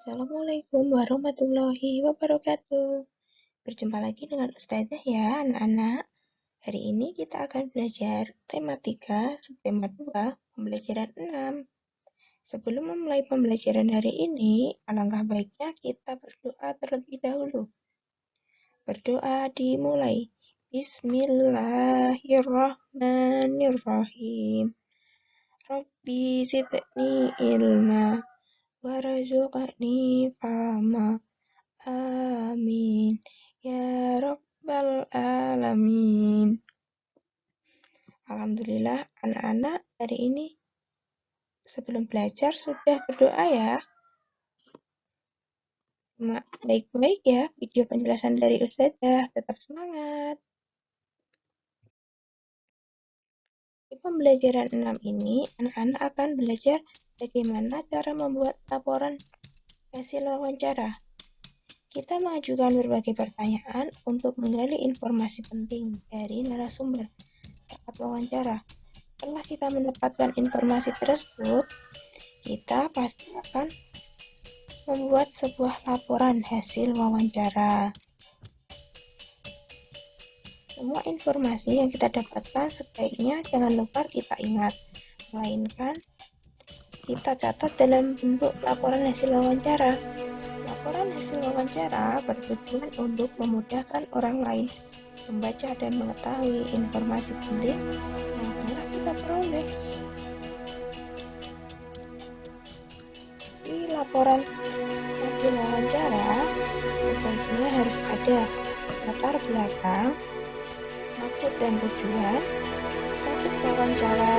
Assalamualaikum warahmatullahi wabarakatuh. Berjumpa lagi dengan Ustazah ya, anak-anak. Hari ini kita akan belajar tematika subtema 2, pembelajaran 6. Sebelum memulai pembelajaran hari ini, alangkah baiknya kita berdoa terlebih dahulu. Berdoa dimulai. Bismillahirrahmanirrahim. Rabbi zidni ilma warzuqni fahma. Amin. Ya Rabbal Alamin. Alhamdulillah, anak-anak hari ini sebelum belajar sudah berdoa ya. Baik-baik ya video penjelasan dari Ustazah. Tetap semangat. Di pembelajaran 6 ini, anak-anak akan belajar bagaimana cara membuat laporan hasil wawancara. Kita mengajukan berbagai pertanyaan untuk menggali informasi penting dari narasumber saat wawancara. Setelah kita mendapatkan informasi tersebut, kita pasti akan membuat sebuah laporan hasil wawancara. Semua informasi yang kita dapatkan sebaiknya jangan lupa kita ingat, melainkan kita catat dalam bentuk laporan hasil wawancara. Laporan hasil wawancara bertujuan untuk memudahkan orang lain membaca dan mengetahui informasi penting yang telah kita peroleh. Di laporan hasil wawancara, sebaiknya harus ada latar belakang, maksud dan tujuan, topik wawancara,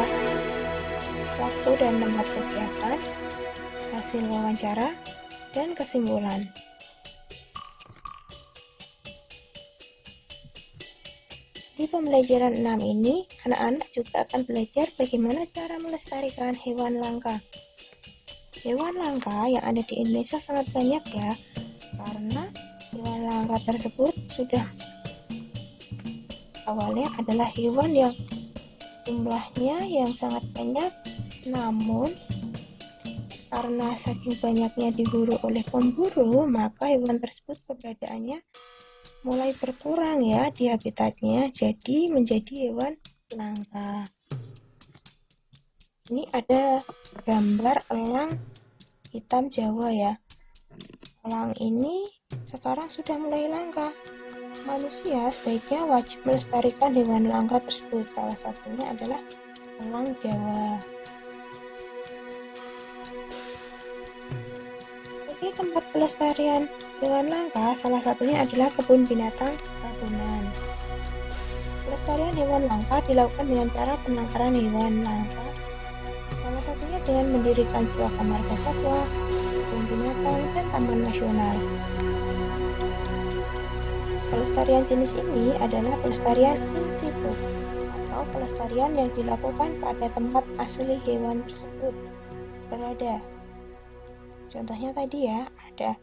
waktu dan tempat kegiatan, hasil wawancara, dan kesimpulan. Di pembelajaran 6 ini, anak-anak juga akan belajar bagaimana cara melestarikan hewan langka. Hewan langka yang ada di Indonesia sangat banyak ya, karena hewan langka tersebut sudah awalnya adalah hewan yang jumlahnya yang sangat banyak, namun karena saking banyaknya diburu oleh pemburu, maka hewan tersebut keberadaannya mulai berkurang ya di habitatnya, jadi menjadi hewan langka. Ini ada gambar elang hitam Jawa ya. Elang ini sekarang sudah mulai langka. Manusia sebaiknya wajib melestarikan hewan langka tersebut. Salah satunya adalah elang Jawa. Bagi tempat pelestarian hewan langka, salah satunya adalah kebun binatang Ragunan. Pelestarian hewan langka dilakukan dengan cara penangkaran hewan langka. Salah satunya dengan mendirikan Suaka Marga Satwa, kebun binatang, dan taman nasional. Pelestarian jenis ini adalah pelestarian in situ, atau pelestarian yang dilakukan pada tempat asli hewan tersebut berada. Contohnya tadi ya, ada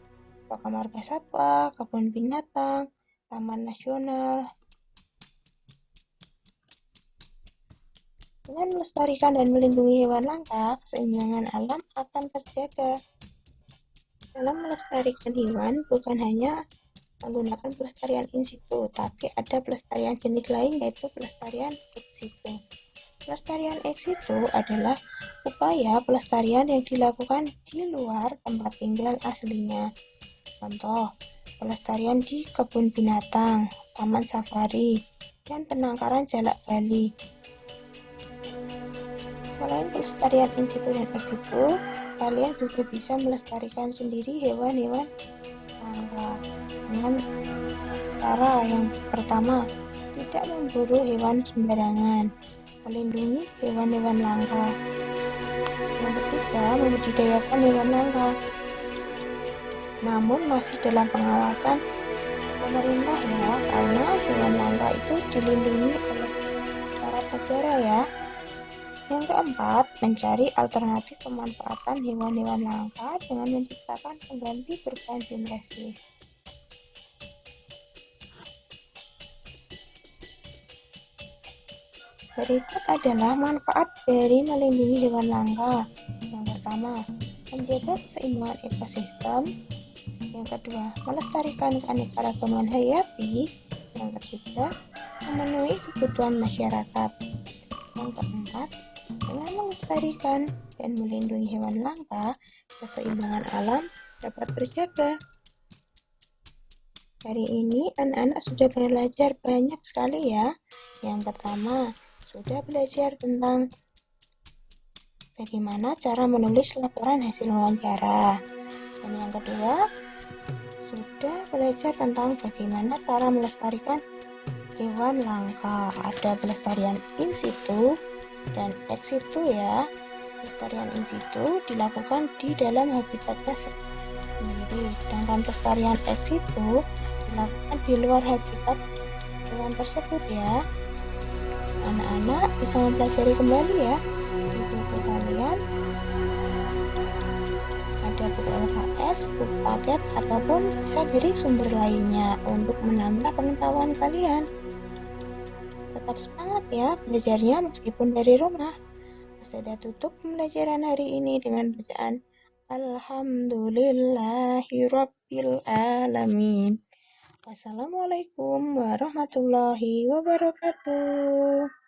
Suaka Marga Satwa, kebun binatang, taman nasional. Dengan melestarikan dan melindungi hewan langka, keseimbangan alam akan terjaga. Dalam melestarikan hewan bukan hanya menggunakan pelestarian in situ, tapi ada pelestarian jenis lain yaitu pelestarian ex situ. Pelestarian ex situ adalah upaya pelestarian yang dilakukan di luar tempat tinggal aslinya. Contoh, pelestarian di kebun binatang, taman safari, dan penangkaran jalak Bali. Selain pelestarian in situ dan ex situ, kalian juga bisa melestarikan sendiri hewan-hewan langka dengan cara yang pertama, tidak memburu hewan sembarangan, melindungi hewan-hewan langka. Yang ketiga, membudidayakan hewan langka, namun masih dalam pengawasan pemerintah ya, karena hewan langka itu dilindungi oleh aparat negara ya. Yang keempat, mencari alternatif pemanfaatan hewan-hewan langka dengan menciptakan pengganti berbenzin resins. Berikut adalah manfaat dari melindungi hewan langka. Yang pertama, menjaga keseimbangan ekosistem. Yang kedua, melestarikan keanekaragaman hayati. Yang ketiga, memenuhi kebutuhan masyarakat. Yang keempat, dengan melestarikan dan melindungi hewan langka, keseimbangan alam dapat terjaga. Hari ini anak-anak sudah belajar banyak sekali ya. Yang pertama, sudah belajar tentang bagaimana cara menulis laporan hasil wawancara. Dan yang kedua, sudah belajar tentang bagaimana cara melestarikan hewan langka. Ada pelestarian in situ dan ex situ ya. Pelestarian in situ dilakukan di dalam habitatnya sendiri, sedangkan pelestarian ex situ dilakukan di luar habitat hewan tersebut ya. Anak-anak bisa mempelajari kembali ya di buku kalian. Ada buku LKS, buku paket, ataupun bisa dari sumber lainnya untuk menambah pengetahuan kalian. Tetap semangat ya belajarnya meskipun dari rumah. Ustazah tutup pembelajaran hari ini dengan bacaan Alhamdulillahirabbil alamin. Wassalamualaikum warahmatullahi wabarakatuh.